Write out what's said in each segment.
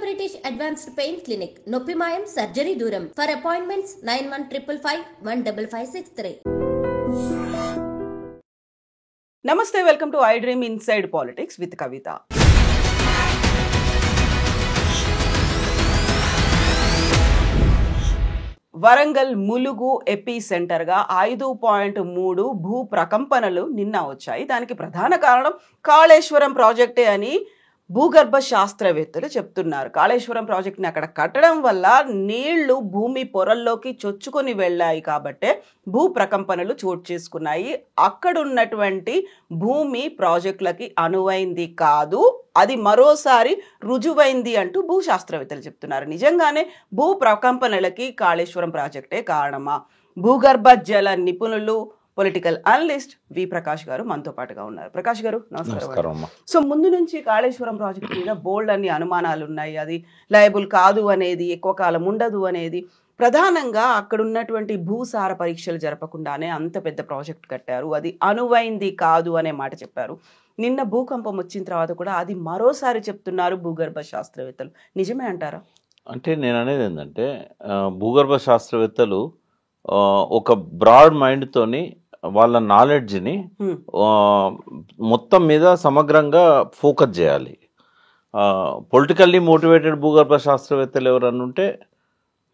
British Advanced Pain Clinic, Noppimayam Surgery Duram. For appointments 9155515563. Namaste, welcome to iDream Inside Politics with Kavita. Warangal Mulugu ఎపి సెంటర్గా 5.3 భూ ప్రకంపనలు నిన్న వచ్చాయి. దానికి ప్రధాన కారణం కాళేశ్వరం ప్రాజెక్టే అని భూగర్భ శాస్త్రవేత్తలు చెప్తున్నారు. కాళేశ్వరం ప్రాజెక్ట్ని అక్కడ కట్టడం వల్ల నీళ్లు భూమి పొరల్లోకి చొచ్చుకొని వెళ్ళాయి కాబట్టే భూ ప్రకంపనలు చోటు చేసుకున్నాయి. అక్కడున్నటువంటి భూమి ప్రాజెక్టులకి అనువైంది కాదు, అది మరోసారి రుజువైంది అంటూ భూశాస్త్రవేత్తలు చెప్తున్నారు. నిజంగానే భూ ప్రకంపనలకి కాళేశ్వరం ప్రాజెక్టే కారణమా? భూగర్భ జల నిపుణులు పొలిటికల్ అనలిస్ట్ వి ప్రకాష్ గారు మనతో పాటుగా ఉన్నారు. ప్రకాష్ గారు నమస్కారం. సో ముందు నుంచి కాళేశ్వరం ప్రాజెక్ట్ మీద బోల్డ్ అన్ని అనుమానాలు ఉన్నాయి. అది లయబుల్ కాదు అనేది, ఎక్కువ కాలం ఉండదు అనేది, ప్రధానంగా అక్కడ ఉన్నటువంటి భూసార పరీక్షలు జరపకుండానే అంత పెద్ద ప్రాజెక్ట్ కట్టారు, అది అనువైంది కాదు అనే మాట చెప్పారు. నిన్న భూకంపం వచ్చిన తర్వాత కూడా అది మరోసారి చెప్తున్నారు భూగర్భ శాస్త్రవేత్తలు. నిజమే అంటారా? అంటే నేను అనేది ఏంటంటే భూగర్భ శాస్త్రవేత్తలు ఒక బ్రాడ్ మైండ్తోని వాళ్ళ నాలెడ్జ్ని మొత్తం మీద సమగ్రంగా ఫోకస్ చేయాలి. పొలిటికల్లీ మోటివేటెడ్ భూగర్భ శాస్త్రవేత్తలు ఎవరన్నా ఉంటే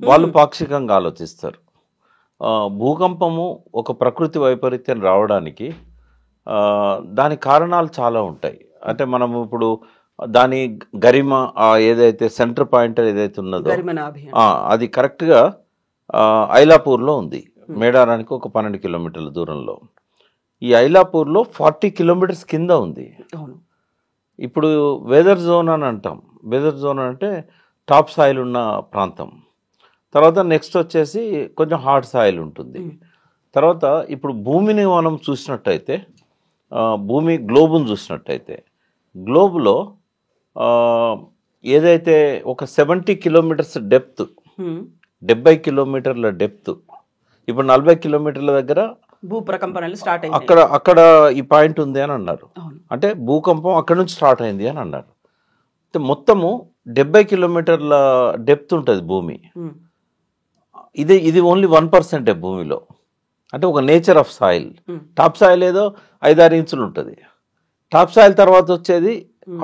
వాళ్ళు పాక్షికంగా ఆలోచిస్తారు. భూకంపము ఒక ప్రకృతి వైపరీత్యం రావడానికి దాని కారణాలు చాలా ఉంటాయి. అంటే మనం ఇప్పుడు దాని గరిమ ఏదైతే సెంటర్ పాయింట్ ఏదైతే ఉన్నదో అది కరెక్ట్గా ఐలాపూర్లో ఉంది. మేడారానికి ఒక 12 కిలోమీటర్ల దూరంలో. ఈ ఐలాపూర్లో 40 కిలోమీటర్స్ కింద ఉంది. ఇప్పుడు వెదర్ జోన్ అని అంటాం. వెదర్ జోన్ అంటే టాప్ సాయిల్ ఉన్న ప్రాంతం. తర్వాత నెక్స్ట్ వచ్చేసి కొంచెం హార్డ్ సాయిల్ ఉంటుంది. తర్వాత ఇప్పుడు భూమిని మనం చూసినట్టయితే, భూమి గ్లోబుని చూసినట్టయితే, గ్లోబులో ఏదైతే ఒక 70 కిలోమీటర్స్ డెప్త్, 70 కిలోమీటర్ల డెప్త్, ఇప్పుడు 40 కిలోమీటర్ల దగ్గర భూ ప్రకంపనలు స్టార్ట్ అయ్యాయి. అక్కడ ఈ పాయింట్ ఉంది అని అన్నారు. అంటే భూకంపం అక్కడ నుంచి స్టార్ట్ అయింది అని అన్నారు. మొత్తము 70 కిలోమీటర్ల డెప్త్ ఉంటుంది భూమి. ఇది ఓన్లీ 1% భూమిలో. అంటే ఒక nature of soil. Top soil ఏదో 5-6 ఇంచులు ఉంటుంది. టాప్ సాయిల్ తర్వాత వచ్చేది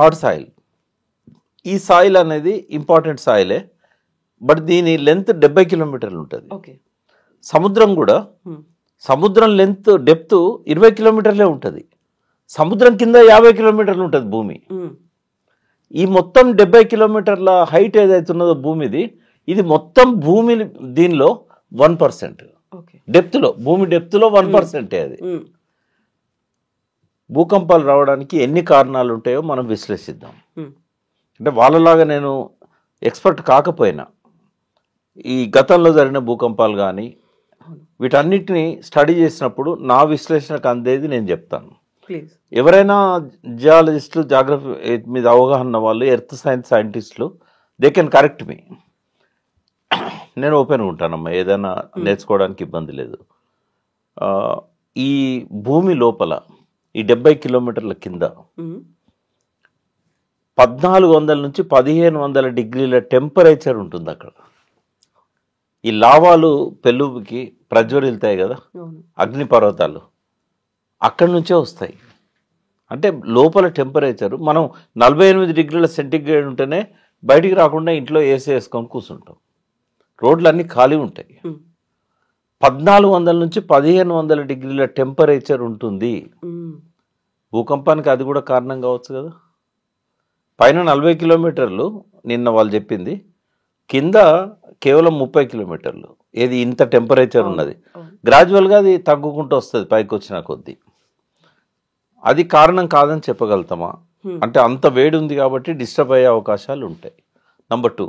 హార్డ్ సాయిల్. ఈ సాయిల్ అనేది ఇంపార్టెంట్ సాయిలే, బట్ దీని లెంత్ 70 కిలోమీటర్లు ఉంటుంది. సముద్రం కూడా, సముద్రం లెంత్ డెప్త్ 20 కిలోమీటర్లే ఉంటుంది. సముద్రం కింద 50 కిలోమీటర్లు ఉంటుంది భూమి. ఈ మొత్తం 70 కిలోమీటర్ల హైట్ ఏదైతే ఉన్నదో భూమిది, ఇది మొత్తం భూమి దీనిలో 1%. డెప్త్లో, భూమి డెప్త్లో 1%. అది భూకంపాలు రావడానికి ఎన్ని కారణాలు ఉంటాయో మనం విశ్లేషిద్దాం. అంటే వాళ్ళలాగా నేను ఎక్స్పర్ట్ కాకపోయినా ఈ గతంలో జరిగిన భూకంపాలు కానీ వీటన్నిటిని స్టడీ చేసినప్పుడు నా విశ్లేషణకు అందేది నేను చెప్తాను. ఎవరైనా జియాలజిస్టులు, జాగ్రఫీ మీద అవగాహన వాళ్ళు, ఎర్త్ సైన్స్ సైంటిస్టులు, దే కెన్ కరెక్ట్ మీ. నేను ఓపెన్గా ఉంటానమ్మా, ఏదైనా నేర్చుకోవడానికి ఇబ్బంది లేదు. ఈ భూమి లోపల ఈ 70 కిలోమీటర్ల కింద 1400 నుంచి 1500 డిగ్రీల టెంపరేచర్ ఉంటుంది అక్కడ. ఈ లావాలు పెళ్ళుకి ప్రజ్వరిల్తాయి కదా, అగ్నిపర్వతాలు అక్కడి నుంచే వస్తాయి. అంటే లోపల టెంపరేచరు మనం 48 డిగ్రీల సెంటిగ్రేడ్ ఉంటేనే బయటికి రాకుండా ఇంట్లో ఏసీ వేసుకొని కూర్చుంటాం. రోడ్లు అన్నీ ఖాళీ ఉంటాయి. 1400 నుంచి 1500 డిగ్రీల టెంపరేచర్ ఉంటుంది. భూకంపానికి అది కూడా కారణం కావచ్చు కదా. పైన 40 కిలోమీటర్లు నిన్న వాళ్ళు చెప్పింది, కింద కేవలం 30 కిలోమీటర్లు. ఏది ఇంత టెంపరేచర్ ఉన్నది. గ్రాడ్యువల్గా అది తగ్గుకుంటూ వస్తుంది పైకి వచ్చిన కొద్దీ. అది కారణం కాదని చెప్పగలుగుతామా అంటే అంత వేడి ఉంది కాబట్టి డిస్టర్బ్ అయ్యే అవకాశాలు ఉంటాయి. నంబర్ 2,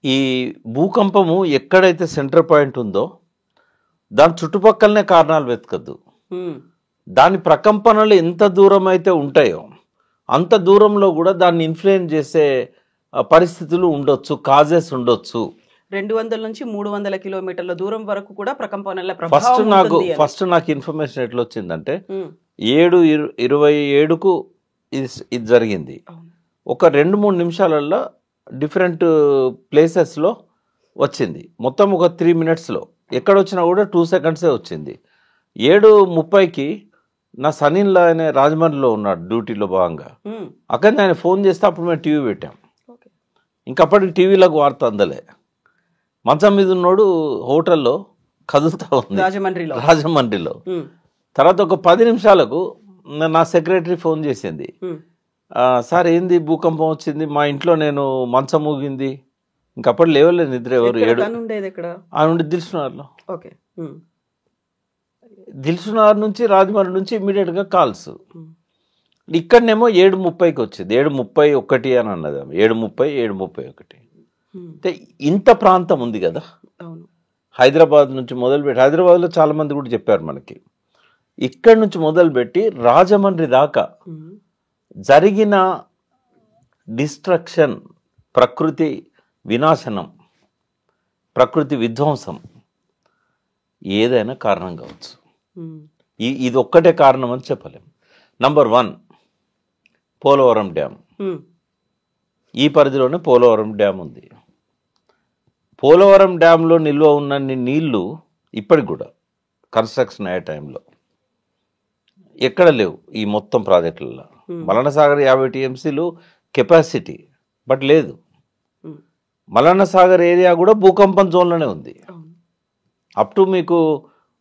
ఈ భూకంపము ఎక్కడైతే సెంటర్ పాయింట్ ఉందో దాని చుట్టుపక్కలనే కారణాలు వెతకద్దు. దాని ప్రకంపనలు ఎంత దూరం అయితే ఉంటాయో అంత దూరంలో కూడా దాన్ని ఇన్ఫ్లుయెన్స్ చేసే పరిస్థితులు ఉండొచ్చు, కాజెస్ ఉండొచ్చు. 200 నుంచి 300 కిలోమీటర్ల దూరం వరకు కూడా ప్రకంపనల ఫస్ట్ నాకు ఇన్ఫర్మేషన్ ఎట్లా వచ్చిందంటే 7/27కు ఇది జరిగింది. ఒక 2-3 నిమిషాలలో డిఫరెంట్ ప్లేసెస్లో వచ్చింది. మొత్తం ఒక 3 మినిట్స్లో ఎక్కడ వచ్చినా కూడా 2 సెకండ్సే వచ్చింది. 7:30కి నా సనీన్లా ఆయన రాజమండ్రిలో ఉన్నాడు డ్యూటీలో భాగంగా. అక్కడ ఆయన ఫోన్ చేస్తే అప్పుడు మేము టీవీ పెట్టాం. ఇంకప్పటికి టీవీలకు వార్త అందలే. మంచం మీద ఉన్నోడు హోటల్లో కదులుతా ఉంది రాజమండ్రిలో. తర్వాత ఒక 10 నిమిషాలకు నా సెక్రటరీ ఫోన్ చేసింది, సార్ ఏంది భూకంపం వచ్చింది, మా ఇంట్లో నేను మంచం ఊగింది. ఇంకప్పుడు లేవలేదు నిద్ర. ఎవరు ఆ నుండి దిల్సునగర్ నుంచి రాజమండ్రి నుంచి ఇమ్మీడియట్గా కాల్స్. ఇక్కడనేమో 7:30కి వచ్చింది. 7:31 అని అన్నది ఆమె. 7:30, 7:31. అంటే ఇంత ప్రాంతం ఉంది కదా హైదరాబాద్ నుంచి మొదలుపెట్టి. హైదరాబాద్లో చాలా మంది కూడా చెప్పారు మనకి. ఇక్కడి నుంచి మొదలుపెట్టి రాజమండ్రి దాకా జరిగిన డిస్ట్రక్షన్, ప్రకృతి వినాశనం, ప్రకృతి విధ్వంసం ఏదైనా కారణం కావచ్చు. ఇది ఒక్కటే కారణం అని చెప్పలేం. Number 1 Polavaram dam. ఈ పరిధిలోనే పోలవరం డ్యామ్ ఉంది. పోలవరం డ్యాంలో నిల్వ ఉన్నన్ని నీళ్లు ఇప్పటికి కూడా కన్స్ట్రక్షన్ అయ్యే టైంలో ఎక్కడ లేవు ఈ మొత్తం ప్రాజెక్టులలో. మల్లన్న సాగర్ 50 టీఎంసీలు కెపాసిటీ, బట్ లేదు. మల్లన్న సాగర్ ఏరియా కూడా భూకంపం జోన్లోనే ఉంది. అప్ టు మీకు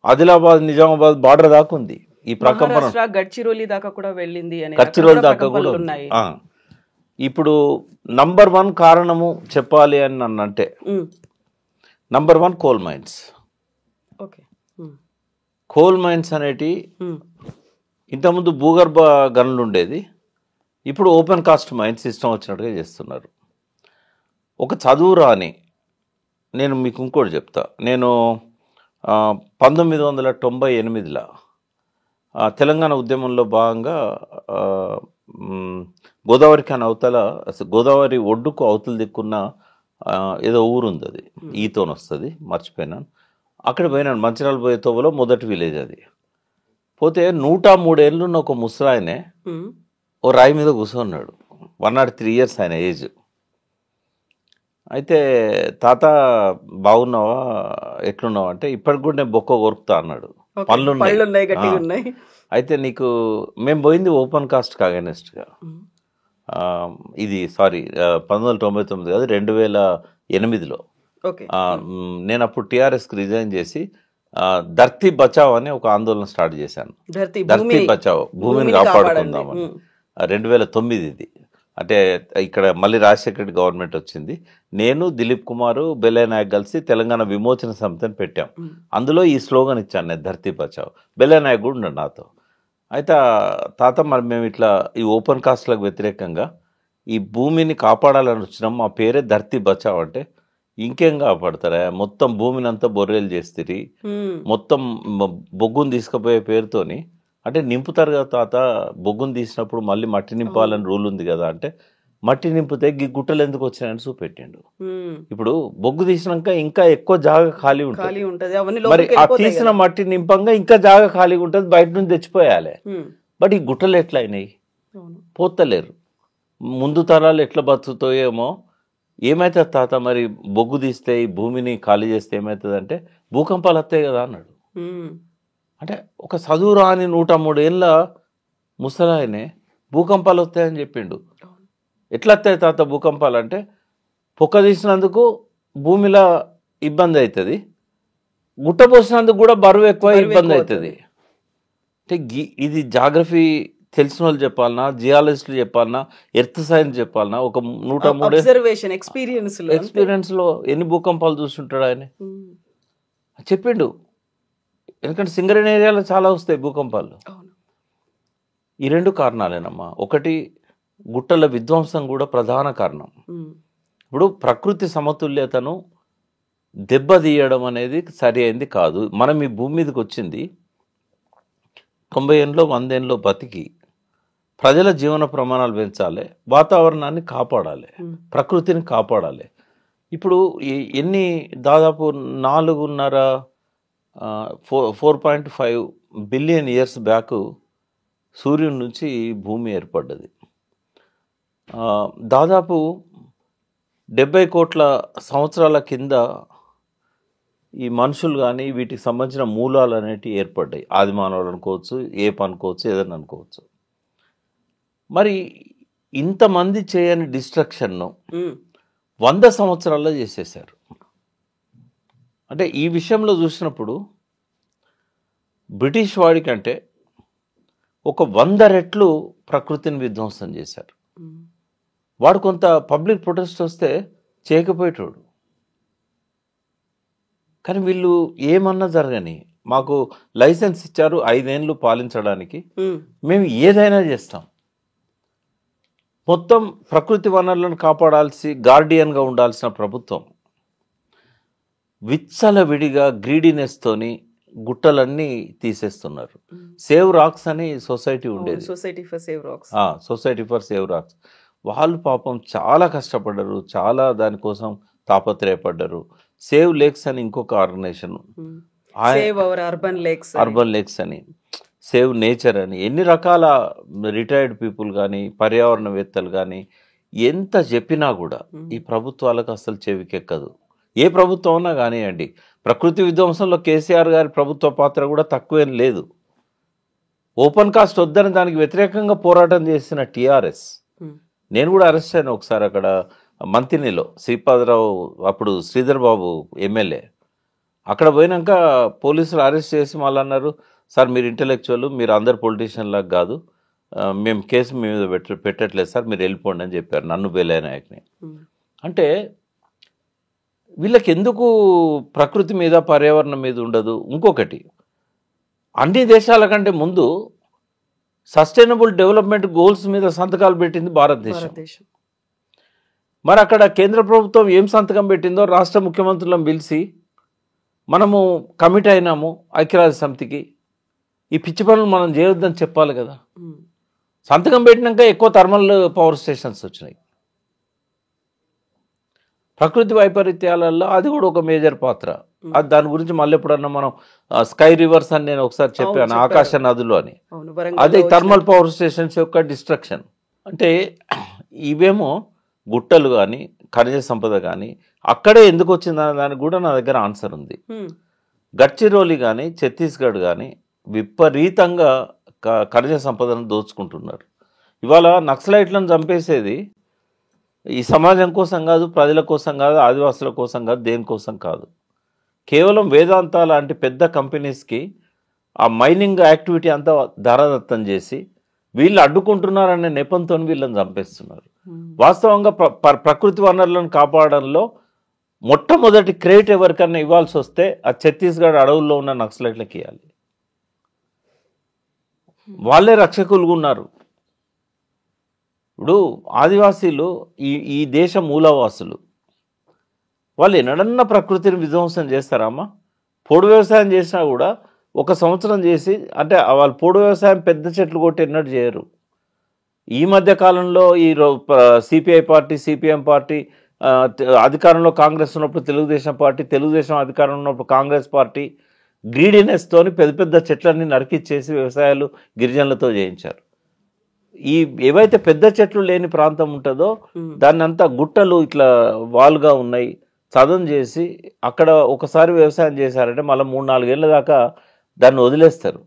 ఆదిలాబాద్, నిజామాబాద్ బార్డర్ దాకా ఉంది ఈ ప్రకంపన. గడ్చిరోలి దాకా కూడా వెళ్ళింది. గడ్చిరోలి దాకా కూడా ఉన్నాయి. ఇప్పుడు నంబర్ 1 కారణము చెప్పాలి అని నన్ను అంటే number 1 coal mines. Coal mines అనేటి ఇంతకుముందు భూగర్భ గనులు ఉండేది, ఇప్పుడు ఓపెన్ కాస్ట్ మైన్స్ ఇష్టం వచ్చినట్టుగా చేస్తున్నారు. ఒక చదువు రాని, నేను మీకు ఇంకోటి చెప్తా. నేను 1998లో తెలంగాణ ఉద్యమంలో భాగంగా గోదావరి ఖాన్ అవతల, గోదావరి ఒడ్డుకు అవతల దిక్కున్న ఏదో ఊరు ఉంది, అది ఈతోని వస్తుంది, మర్చిపోయినాను. అక్కడ పోయినాను. మంచిర్యాల పోయే తోవలో మొదటి విలేజ్ అది. పోతే 103 ఏళ్ళున్న ఒక ముసలాయనే ఓ రాయి మీద కూర్చున్నాడు. 103 ఇయర్స్ ఆయన ఏజ్. అయితే తాత బాగున్నావా, ఎట్లున్నావా అంటే, ఇప్పటికి కూడా నేను బొక్క కొరుకుతా అన్నాడు. పళ్ళు ఉన్నాయి. అయితే నీకు మేము పోయింది ఓపెన్ కాస్ట్ అగైనెస్ట్గా. ఇది 1999 కాదు, 2008లో. నేను అప్పుడు టీఆర్ఎస్కి రిజైన్ చేసి ధర్తీ బచావ్ అని ఒక ఆందోళన స్టార్ట్ చేశాను. ధర్తీ బచావ్, భూమిని కాపాడుకుందామని. 2009 ఇది. అంటే ఇక్కడ మళ్ళీ రాజశేఖర రెడ్డి గవర్నమెంట్ వచ్చింది. నేను, దిలీప్ కుమార్, బెల్లయ్య నాయక్ కలిసి తెలంగాణ విమోచన సమితిని పెట్టాం. అందులో ఈ స్లోగన్ ఇచ్చాను నేను, ధర్తీ బచావ్. బెల్లయ్య నాయక్ కూడా ఉన్నాడు నాతో. అయితే తాత మరి మేము ఇట్లా ఈ ఓపెన్ కాస్ట్లకు వ్యతిరేకంగా ఈ భూమిని కాపాడాలని వచ్చినాం, మా పేరే ధర్తీ బచావ్ అంటే, ఇంకేం కాపాడతారా, మొత్తం భూమిని అంతా బొర్రేలు చేస్తుంది, మొత్తం బొగ్గును తీసుకుపోయే పేరుతోని. అంటే నింపుతారు కదా తాత, బొగ్గును తీసినప్పుడు మళ్ళీ మట్టి నింపాలని రూల్ ఉంది కదా అంటే, మట్టి నింపితే గుట్టలు ఎందుకు వచ్చాయని చూపెట్టిండు. ఇప్పుడు బొగ్గు తీసినాక ఇంకా ఎక్కువ జాగా ఖాళీ ఉంటుంది, మరి ఆ తీసిన మట్టి నింపంగా ఇంకా జాగా ఖాళీగా ఉంటుంది, బయట నుంచి తెచ్చిపోయాలి. బట్ ఈ గుట్టలు ఎట్లా అయినాయి, పోతలేరు. ముందు తరాలు ఎట్లా బతుకుతాయేమో. ఏమవుతుంది తాత మరి బొగ్గు తీస్తే, ఈ భూమిని ఖాళీ చేస్తే ఏమవుతుంది అంటే, భూకంపాలు వస్తాయి కదా అన్నాడు. అంటే ఒక చదువు రాని 103 ఏళ్ళ ముసలాయనే భూకంపాలు వస్తాయని చెప్పిండు. ఎట్లా వస్తాయి తాత భూకంపాలు అంటే, పొక్క తీసినందుకు భూమిలో ఇబ్బంది అవుతుంది, గుట్ట పోసినందుకు కూడా బరువు ఎక్కువ ఇబ్బంది అవుతుంది. అంటే ఇది జాగ్రఫీ తెలిసిన వాళ్ళు చెప్పాలన్నా, జియాలజిస్టులు చెప్పాలన్నా, ఎర్త్ సైన్స్ చెప్పాలన్నా, ఒక 103 ఎక్స్పీరియన్స్లో ఎన్ని భూకంపాలు చూస్తుంటాడు ఆయన చెప్పిండు. ఎందుకంటే సింగరేణి ఏరియాలో చాలా వస్తాయి భూకంపాలు. ఈ 2 కారణాలేనమ్మా. ఒకటి గుట్టల విధ్వంసం కూడా ప్రధాన కారణం. ఇప్పుడు ప్రకృతి సమతుల్యతను దెబ్బతీయడం అనేది సరి అయింది కాదు. మనం ఈ భూమి మీదకి వచ్చింది 90 ఏళ్ళలో 100 ఏళ్ళలో బతికి ప్రజల జీవన ప్రమాణాలు పెంచాలి, వాతావరణాన్ని కాపాడాలి, ప్రకృతిని కాపాడాలి. ఇప్పుడు ఎన్ని దాదాపు 4.5 బిలియన్ ఇయర్స్ బ్యాక్ సూర్యుడి నుంచి భూమి ఏర్పడ్డది. దాదాపు 70 కోట్ల సంవత్సరాల కింద ఈ మనుషులు కానీ వీటికి సంబంధించిన మూలాలు అనేటివి ఏర్పడ్డాయి. ఆది మానవులు అనుకోవచ్చు, ఏప్ అనుకోవచ్చు, ఏదైనా అనుకోవచ్చు. మరి ఇంతమంది చేయని డిస్ట్రక్షన్ను 100 సంవత్సరాల్లో చేసేసారు. అంటే ఈ విషయంలో చూసినప్పుడు బ్రిటిష్ వాడి కంటే ఒక 100 రెట్లు ప్రకృతిని విధ్వంసం చేశారు. వాడు కొంత పబ్లిక్ ప్రొటెస్ట్ వస్తే చేయకపోయేటోడు. కానీ వీళ్ళు ఏమన్నా జరగని మాకు లైసెన్స్ ఇచ్చారు 5 ఏళ్ళు పాలించడానికి, మేము ఏదైనా చేస్తాం. మొత్తం ప్రకృతి వనరులను కాపాడాల్సి గార్డియన్గా ఉండాల్సిన ప్రభుత్వం విచ్చలవిడిగా గ్రీడీనెస్తోని గుట్టలన్నీ తీసేస్తున్నారు. సేవ్ రాక్స్ అని సొసైటీ ఉండేది, society for save rocks. Society for save rocks. వాళ్ళు పాపం చాలా కష్టపడ్డారు, చాలా దానికోసం తాపత్రయపడ్డారు. సేవ్ లేక్స్ అని ఇంకొక ఆర్గనైజేషన్, అర్బన్ లేక్స్ అని, సేవ్ నేచర్ అని, ఎన్ని రకాల రిటైర్డ్ పీపుల్ కానీ పర్యావరణవేత్తలు కానీ ఎంత చెప్పినా కూడా ఈ ప్రభుత్వాలకు అసలు చెవికెక్కదు. ఏ ప్రభుత్వం అన్నా కానివ్వండి. ప్రకృతి విధ్వంసంలో కేసీఆర్ గారి ప్రభుత్వ పాత్ర కూడా తక్కువేం లేదు. ఓపెన్ కాస్ట్ వద్దని దానికి వ్యతిరేకంగా పోరాటం చేసిన టీఆర్ఎస్, నేను కూడా అరెస్ట్ అయినా ఒకసారి అక్కడ మంతినిలో, శ్రీపాదరావు అప్పుడు శ్రీధర్ బాబు ఎమ్మెల్యే, అక్కడ పోయినాక పోలీసులు అరెస్ట్ చేసి మళ్ళీ అన్నారు, సార్ మీరు ఇంటలెక్చువల్, మీరు అందరు పొలిటీషియన్ లాగా కాదు, మేము కేసు మీ మీద పెట్టట్లేదు సార్, మీరు వెళ్ళిపోండి అని చెప్పారు నన్ను బెల్లయ్య నాయక్ని. అంటే వీళ్ళకి ఎందుకు ప్రకృతి మీద పర్యావరణం మీద ఉండదు? ఇంకొకటి, అన్ని దేశాల కంటే ముందు సస్టైనబుల్ డెవలప్మెంట్ గోల్స్ మీద సంతకాలు పెట్టింది భారతదేశం. మరి అక్కడ కేంద్ర ప్రభుత్వం ఏం సంతకం పెట్టిందో రాష్ట్ర ముఖ్యమంత్రులను పిలిచి మనము కమిట్ అయినాము ఐక్యరాజ్య సమితికి, ఈ పిచ్చి పనులు మనం చేయొద్దని చెప్పాలి కదా. సంతకం పెట్టినాక ఎక్కువ థర్మల్ పవర్ స్టేషన్స్ వచ్చినాయి. ప్రకృతి వైపరీత్యాలలో అది కూడా ఒక మేజర్ పాత్ర. అది దాని గురించి మళ్ళీ ఎప్పుడన్నా మనం స్కై రివర్స్ అని నేను ఒకసారి చెప్పాను, ఆకాశ నదులు అని. అదే థర్మల్ పవర్ స్టేషన్స్ యొక్క డిస్ట్రక్షన్. అంటే ఇవేమో గుట్టలు కానీ ఖనిజ సంపద కానీ అక్కడే ఎందుకు వచ్చిందనే దానికి కూడా నా దగ్గర ఆన్సర్ ఉంది. గడ్చిరోలి కానీ ఛత్తీస్గఢ్ కానీ విపరీతంగా ఖనిజ సంపదను దోచుకుంటున్నారు. ఇవాళ నక్సలైట్లను చంపేసేది ఈ సమాజం కోసం కాదు, ప్రజల కోసం కాదు, ఆదివాసుల కోసం కాదు, దేనికోసం కాదు. కేవలం వేదాంత లాంటి పెద్ద కంపెనీస్కి ఆ మైనింగ్ యాక్టివిటీ అంతా ధారాదత్తం చేసి వీళ్ళు అడ్డుకుంటున్నారనే నెపంతో వీళ్ళని చంపేస్తున్నారు. వాస్తవంగా ప్రకృతి వనరులను కాపాడంలో మొట్టమొదటి క్రెడిట్ ఎవరికన్నా ఇవ్వాల్సి వస్తే ఆ ఛత్తీస్గఢ్ అడవుల్లో ఉన్న నక్సలైట్లకి ఇవ్వాలి. వాళ్ళే రక్షకులుగా ఉన్నారు. ఇప్పుడు ఆదివాసీలు ఈ దేశ మూలవాసులు, వాళ్ళు ఎన్నడన్నా ప్రకృతిని విధ్వంసం చేస్తారమ్మా? పోడు వ్యవసాయం చేసినా కూడా 1 సంవత్సరం చేసి, అంటే వాళ్ళు పోడు వ్యవసాయం పెద్ద చెట్లు కొట్టి ఎన్నడూ చేయరు. ఈ మధ్య కాలంలో ఈ సిపిఐ పార్టీ, సిపిఎం పార్టీ అధికారంలో, కాంగ్రెస్ ఉన్నప్పుడు తెలుగుదేశం పార్టీ, తెలుగుదేశం అధికారంలో ఉన్నప్పుడు కాంగ్రెస్ పార్టీ గ్రీడీనెస్తోని పెద్ద పెద్ద చెట్లన్నీ నరికిచ్చేసి వ్యవసాయాలు గిరిజనులతో చేయించారు. ఈ ఏవైతే పెద్ద చెట్లు లేని ప్రాంతం ఉంటుందో దాన్ని అంతా గుట్టలు ఇట్లా వాలుగా ఉన్నాయి చదును చేసి అక్కడ ఒకసారి వ్యవసాయం చేశారంటే మళ్ళీ 3-4 ఏళ్ళ దాకా దాన్ని వదిలేస్తారు.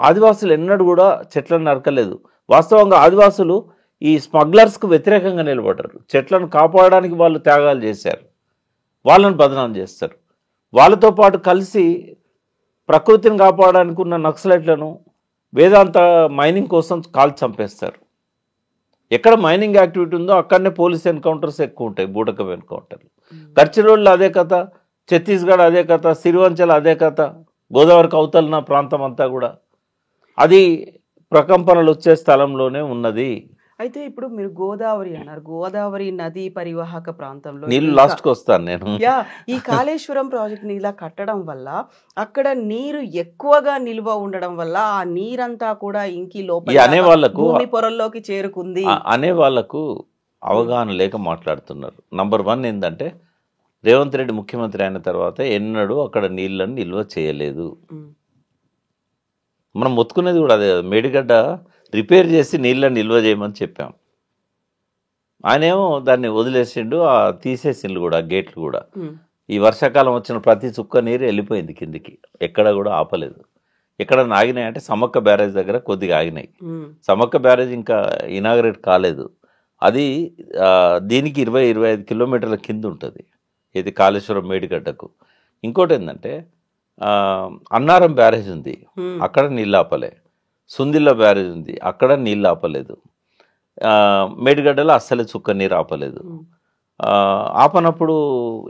ఆదివాసులు ఎన్నడూ కూడా చెట్లను నరకలేదు. వాస్తవంగా ఆదివాసులు ఈ స్మగ్లర్స్కు వ్యతిరేకంగా నిలబడ్డారు. చెట్లను కాపాడడానికి వాళ్ళు త్యాగాలు చేశారు, వాళ్ళని బదనాం చేస్తారు. వాళ్ళతో పాటు కలిసి ప్రకృతిని కాపాడడానికి ఉన్న నక్సలైట్లను వేదాంత మైనింగ్ కోసం కాల్చి చంపేస్తారు. ఎక్కడ మైనింగ్ యాక్టివిటీ ఉందో అక్కడనే పోలీస్ ఎన్కౌంటర్స్ ఎక్కువ ఉంటాయి, బూటకం ఎన్కౌంటర్లు. గడ్చిరోళ్ళు అదే కథ, ఛత్తీస్గఢ్ అదే కథ, సిరివంచల్ అదే కథ, గోదావరికి అవతలన ప్రాంతం అంతా కూడా అది ప్రకంపనలు వచ్చే స్థలంలోనే ఉన్నది. అయితే ఇప్పుడు మీరు గోదావరి అన్నారు, గోదావరి నది పరివాహక ప్రాంతంలో నీళ్ళు లాస్ట్కి వస్తాను నేను. ఈ కాళేశ్వరం ప్రాజెక్ట్ ని ఇలా కట్టడం వల్ల అక్కడ నీరు ఎక్కువగా నిల్వ ఉండడం వల్ల ఆ నీరంతా కూడా ఇంకి లోపల భూమి పొరల్లోకి చేరుకుంది అనే వాళ్ళకు అవగాహన లేక మాట్లాడుతున్నారు. నంబర్ 1 ఏంటంటే రేవంత్ రెడ్డి ముఖ్యమంత్రి అయిన తర్వాత ఎన్నడూ అక్కడ నీళ్ళని నిల్వ చేయలేదు. మనం మొత్తుకునేది కూడా అదే, మేడిగడ్డ రిపేర్ చేసి నీళ్ళని నిల్వ చేయమని చెప్పాం. ఆయనేమో దాన్ని వదిలేసిండు, తీసేసిండు కూడా గేట్లు కూడా. ఉమ్, ఈ వర్షాకాలం వచ్చిన ప్రతి చుక్క నీరు వెళ్ళిపోయింది కిందికి, ఎక్కడ కూడా ఆపలేదు. ఎక్కడ ఆగినాయి అంటే సమ్మక్క బ్యారేజ్ దగ్గర కొద్దిగా ఆగినాయి. ఉమ్, సమ్మక్క బ్యారేజ్ ఇంకా ఇనాగరేట్ కాలేదు. అది దీనికి 20-25 కిలోమీటర్ల కింద ఉంటుంది, ఇది కాళేశ్వరం మేడిగడ్డకు. ఇంకోటి ఏంటంటే అన్నారం బ్యారేజ్ ఉంది, ఉమ్, అక్కడ నీళ్ళు ఆపలే. సుందిల్ల బ్యారేజ్ ఉంది, అక్కడ నీళ్ళు ఆపలేదు. మేడిగడ్డలో అస్సలే చుక్క నీరు ఆపలేదు. ఉమ్, ఆపనప్పుడు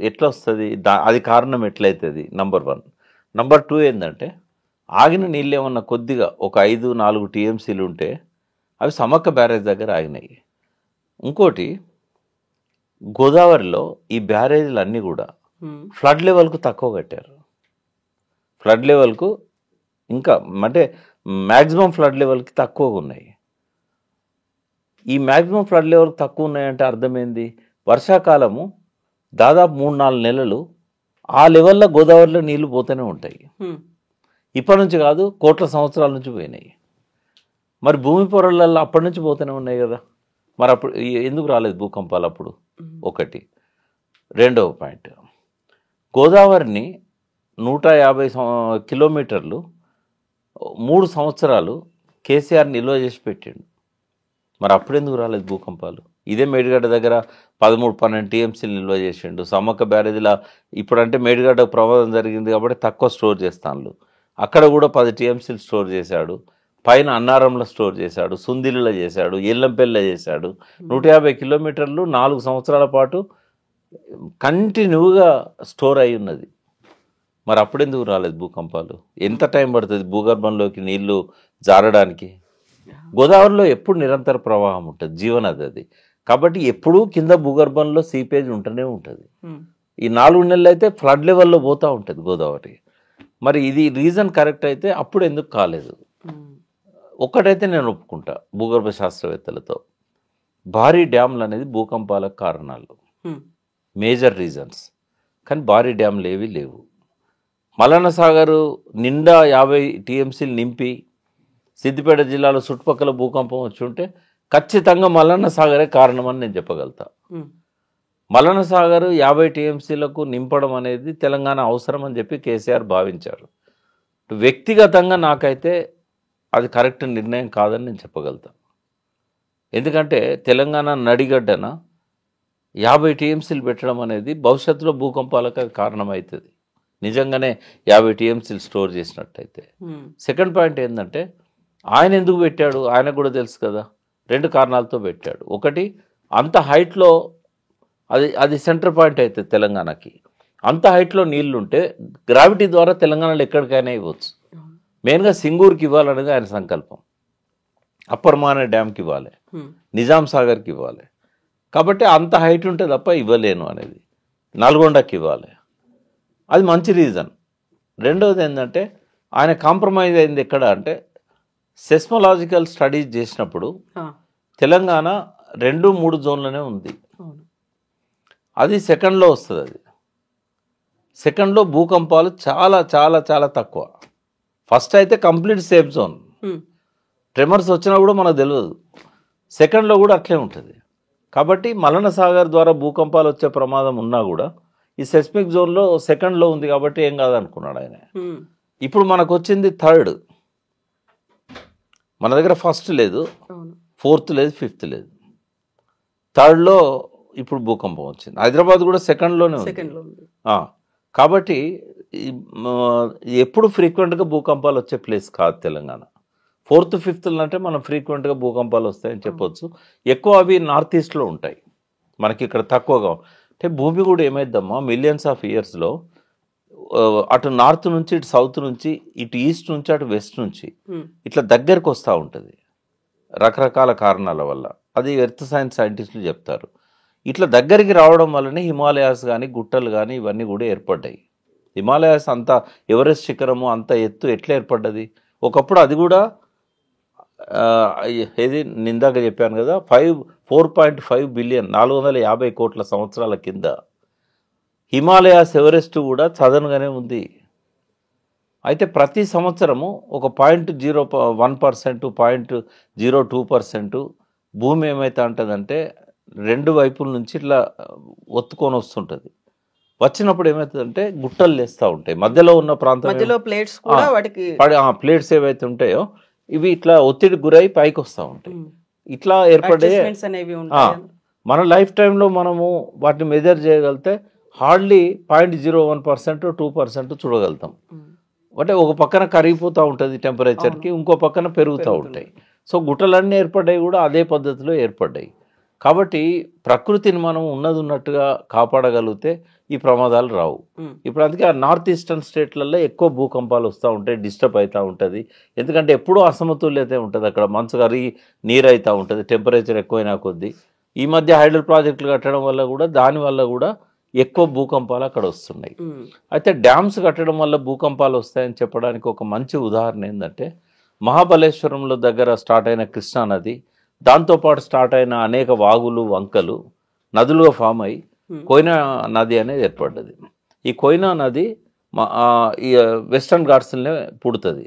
ఎట్లా వస్తుంది, అది కారణం ఎట్లయితుంది? నంబర్ 1. నంబర్ 2 ఏంటంటే ఆగిన నీళ్ళు ఏమన్నా కొద్దిగా ఒక 5-4 టీఎంసీలు ఉంటే అవి సమ్మక్క బ్యారేజ్ దగ్గర ఆగినాయి. ఇంకోటి, గోదావరిలో ఈ బ్యారేజీలు అన్నీ కూడా ఉమ్, ఫ్లడ్ లెవెల్కు తక్కువ కట్టారు. ఫ్లడ్ లెవెల్కు ఇంకా అంటే మ్యాక్సిమం ఫ్లడ్ లెవెల్కి తక్కువగా ఉన్నాయి. ఈ మ్యాక్సిమం ఫ్లడ్ లెవెల్కి తక్కువ ఉన్నాయంటే అర్థమైంది, వర్షాకాలము దాదాపు 3-4 నెలలు ఆ లెవెల్లో గోదావరిలో నీళ్లు పోతూనే ఉంటాయి. ఉమ్, ఇప్పటి నుంచి కాదు, కోట్ల సంవత్సరాల నుంచి పోయినాయి. మరి భూమి పొరలలో అప్పటి నుంచి పోతూనే ఉన్నాయి కదా, మరి అప్పుడు ఎందుకు రాలేదు భూకంపాలు అప్పుడు? ఒకటి. రెండవ పాయింట్, గోదావరిని 150 కిలోమీటర్లు 3 సంవత్సరాలు కేసీఆర్ నిల్వ చేసి పెట్టిండు. మరి అప్పుడెందుకు రాలేదు భూకంపాలు? ఇదే మేడిగడ్డ దగ్గర 13-12 టీఎంసీలు నిల్వ చేసిండు. సమ్మక్క బ్యారేజీలా ఇప్పుడంటే మేడిగడ్డ ప్రమాదం జరిగింది కాబట్టి తక్కువ స్టోర్ చేస్తాను, అక్కడ కూడా 10 టీఎంసీలు స్టోర్ చేశాడు. పైన అన్నారంలో స్టోర్ చేశాడు, సుందిలిలో చేశాడు, ఎల్లంపల్లిలో చేశాడు. 150 కిలోమీటర్లు 4 సంవత్సరాల పాటు కంటిన్యూగా స్టోర్ అయి ఉన్నది. మరి అప్పుడెందుకు రాలేదు భూకంపాలు? ఎంత టైం పడుతుంది భూగర్భంలోకి నీళ్లు జారడానికి? గోదావరిలో ఎప్పుడు నిరంతర ప్రవాహం ఉంటుంది, జీవనది అది. కాబట్టి ఎప్పుడూ కింద భూగర్భంలో సీపేజ్ ఉంటూనే ఉంటుంది. ఈ 4 నెలలు అయితే ఫ్లడ్ లెవెల్లో పోతూ ఉంటుంది గోదావరి. మరి ఇది రీజన్ కరెక్ట్ అయితే అప్పుడు ఎందుకు కాలేదు? ఒక్కటైతే నేను ఒప్పుకుంటా భూగర్భ శాస్త్రవేత్తలతో, భారీ డ్యామ్లు అనేది భూకంపాలకు కారణాలు, మేజర్ రీజన్స్. కానీ భారీ డ్యామ్లు ఏవి లేవు. మల్లన్న సాగర్ నిండా 50 టీఎంసీలు నింపి సిద్దిపేట జిల్లాలో చుట్టుపక్కల భూకంపం వచ్చి ఉంటే ఖచ్చితంగా మల్లన్న సాగరే కారణమని నేను చెప్పగలుగుతా. మల్లన్న సాగర్ 50 టీఎంసీలకు నింపడం అనేది తెలంగాణ అవసరం అని చెప్పి కేసీఆర్ భావించారు. వ్యక్తిగతంగా నాకైతే అది కరెక్ట్ నిర్ణయం కాదని నేను చెప్పగలుగుతా. ఎందుకంటే తెలంగాణ నడిగడ్డన 50 టీఎంసీలు పెట్టడం అనేది భవిష్యత్తులో భూకంపాలకు అది కారణమవుతుంది, నిజంగానే 50 టీఎంసీలు స్టోర్ చేసినట్టయితే. సెకండ్ పాయింట్ ఏంటంటే ఆయన ఎందుకు పెట్టాడు, ఆయనకు కూడా తెలుసు కదా. 2 కారణాలతో పెట్టాడు. ఒకటి, అంత హైట్లో అది సెంటర్ పాయింట్ అవుతుంది తెలంగాణకి. అంత హైట్లో నీళ్లుంటే గ్రావిటీ ద్వారా తెలంగాణలో ఎక్కడికైనా ఇవ్వచ్చు. మెయిన్గా సింగూరుకి ఇవ్వాలనేది ఆయన సంకల్పం, అప్పర్ మానే డ్యామ్కి ఇవ్వాలి, నిజాం సాగర్కి ఇవ్వాలి. కాబట్టి అంత హైట్ ఉంటే తప్ప ఇవ్వలేను అనేది, నల్గొండకి ఇవ్వాలి. అది మంచి రీజన్. రెండవది ఏంటంటే ఆయన కాంప్రమైజ్ అయింది ఎక్కడ అంటే, సెస్మలాజికల్ స్టడీస్ చేసినప్పుడు తెలంగాణ 2-3 జోన్లోనే ఉంది. అది సెకండ్లో వస్తుంది. అది సెకండ్లో భూకంపాలు చాలా చాలా చాలా తక్కువ. ఫస్ట్ అయితే కంప్లీట్ సేఫ్ జోన్, ట్రెమర్స్ వచ్చినా కూడా మనకు తెలియదు. సెకండ్లో కూడా అట్లే ఉంటుంది. కాబట్టి మల్లన్న సాగర్ ద్వారా భూకంపాలు వచ్చే ప్రమాదం ఉన్నా కూడా ఈ సెస్మిక్ జోన్లో సెకండ్లో ఉంది కాబట్టి ఏం కాదనుకున్నాడు ఆయన. ఇప్పుడు మనకు వచ్చింది థర్డ్, మన దగ్గర ఫస్ట్ లేదు, ఫోర్త్ లేదు, ఫిఫ్త్ లేదు, థర్డ్లో ఇప్పుడు భూకంపం వచ్చింది. హైదరాబాద్ కూడా సెకండ్లోనే ఉంది. కాబట్టి ఎప్పుడు ఫ్రీక్వెంట్గా భూకంపాలు వచ్చే ప్లేస్ కాదు తెలంగాణ. 4th, 5th అంటే మనం ఫ్రీక్వెంట్గా భూకంపాలు వస్తాయని చెప్పొచ్చు. ఎక్కువ అవి నార్త్ ఈస్ట్లో ఉంటాయి, మనకి ఇక్కడ తక్కువగా. అంటే భూమి కూడా ఏమైద్దమ్మా, మిలియన్స్ ఆఫ్ ఇయర్స్లో అటు నార్త్ నుంచి, ఇటు సౌత్ నుంచి, ఇటు ఈస్ట్ నుంచి, అటు వెస్ట్ నుంచి ఇట్లా దగ్గరకు వస్తూ ఉంటుంది రకరకాల కారణాల వల్ల. అది ఎర్త్ సైన్స్ సైంటిస్టులు చెప్తారు. ఇట్లా దగ్గరికి రావడం వల్లనే హిమాలయాస్ కానీ, గుట్టలు కానీ ఇవన్నీ కూడా ఏర్పడ్డాయి. హిమాలయాస్ అంత ఎవరెస్ట్ శిఖరము అంత ఎత్తు ఎట్లా ఏర్పడ్డది? ఒకప్పుడు అది కూడా ఏది నిందాక చెప్పాను కదా, 4.5 బిలియన్ 450 కోట్ల సంవత్సరాల కింద హిమాలయాస్, ఎవరెస్ట్ కూడా చదనుగానే ఉంది. అయితే ప్రతి సంవత్సరము ఒక 0.01%, 0.02% భూమి ఏమైతే ఉంటుందంటే రెండు వైపుల నుంచి ఇట్లా ఒత్తుకొని వస్తుంటుంది. వచ్చినప్పుడు ఏమవుతుందంటే గుట్టలు లేస్తూ ఉంటాయి. మధ్యలో ఉన్న ప్రాంతం మధ్యలో ప్లేట్స్ కూడా వాటికి ప్లేట్స్ ఏవైతే ఉంటాయో ఇవి ఇట్లా ఒత్తిడి గురై పైకి వస్తూ ఉంటాయి. ఇట్లా ఏర్పడే adjustments అనేవి ఉంటాయి. మన లైఫ్ టైంలో మనము వాటిని మెజర్ చేయగలిగితే హార్డ్లీ 0.01% 2% చూడగలుగుతాం. అంటే ఒక పక్కన కరిగిపోతూ ఉంటుంది టెంపరేచర్కి, ఇంకో పక్కన పెరుగుతూ ఉంటాయి. సో గుట్టలన్నీ ఏర్పడ్డాయి కూడా అదే పద్ధతిలో ఏర్పడ్డాయి. కాబట్టి ప్రకృతిని మనం ఉన్నట్టుగా కాపాడగలిగితే ఈ ప్రమాదాలు రావు. ఇప్పుడు అందుకే ఆ నార్త్ ఈస్టర్న్ స్టేట్లలో ఎక్కువ భూకంపాలు వస్తూ ఉంటాయి, డిస్టర్బ్ అవుతూ ఉంటుంది. ఎందుకంటే ఎప్పుడూ అసమతుల్యత ఉంటుంది, అక్కడ మంచు కరిగి నీరు అవుతూ ఉంటుంది టెంపరేచర్ ఎక్కువైనా కొద్దీ. ఈ మధ్య హైడల్ ప్రాజెక్టులు కట్టడం వల్ల కూడా దానివల్ల కూడా ఎక్కువ భూకంపాలు అక్కడ వస్తున్నాయి. అయితే డ్యామ్స్ కట్టడం వల్ల భూకంపాలు వస్తాయని చెప్పడానికి ఒక మంచి ఉదాహరణ ఏంటంటే మహాబలేశ్వరంలో దగ్గర స్టార్ట్ అయిన కృష్ణా నది, దాంతోపాటు స్టార్ట్ అయిన అనేక వాగులు వంకలు నదులుగా ఫామ్ అయ్యి కోయినా నది అనేది ఏర్పడ్డది. ఈ కోయినా నది ఈ వెస్టర్న్ ఘాట్స్లోనే పుడుతుంది.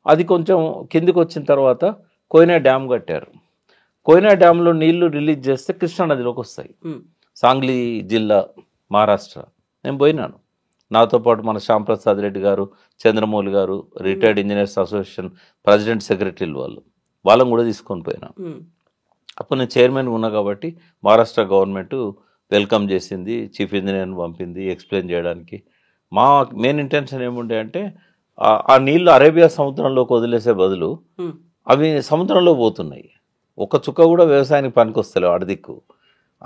అది కొంచెం కిందికి వచ్చిన తర్వాత కోయినా డ్యామ్ కట్టారు. కోయినా డ్యామ్లో నీళ్లు రిలీజ్ చేస్తే కృష్ణా నదిలోకి వస్తాయి. సాంగ్లీ జిల్లా, మహారాష్ట్ర. నేను పోయినాను, నాతో పాటు మన శ్యాంప్రసాద్ రెడ్డి గారు, చంద్రమౌళి గారు, రిటైర్డ్ ఇంజనీర్స్ అసోసియేషన్ ప్రెసిడెంట్ సెక్రటరీలు వాళ్ళని కూడా తీసుకొని పోయినా. అప్పుడు నేను చైర్మన్ ఉన్నా కాబట్టి మహారాష్ట్ర గవర్నమెంట్ వెల్కమ్ చేసింది, చీఫ్ ఇంజనీర్ని పంపింది ఎక్స్ప్లెయిన్ చేయడానికి. మా మెయిన్ ఇంటెన్షన్ ఏముండే అంటే ఆ నీళ్లు అరేబియా సముద్రంలోకి వదిలేసే బదులు అవి సముద్రంలో పోతున్నాయి, ఒక చుక్క కూడా వ్యవసాయానికి పనికొస్తలేవు అడదిక్కు.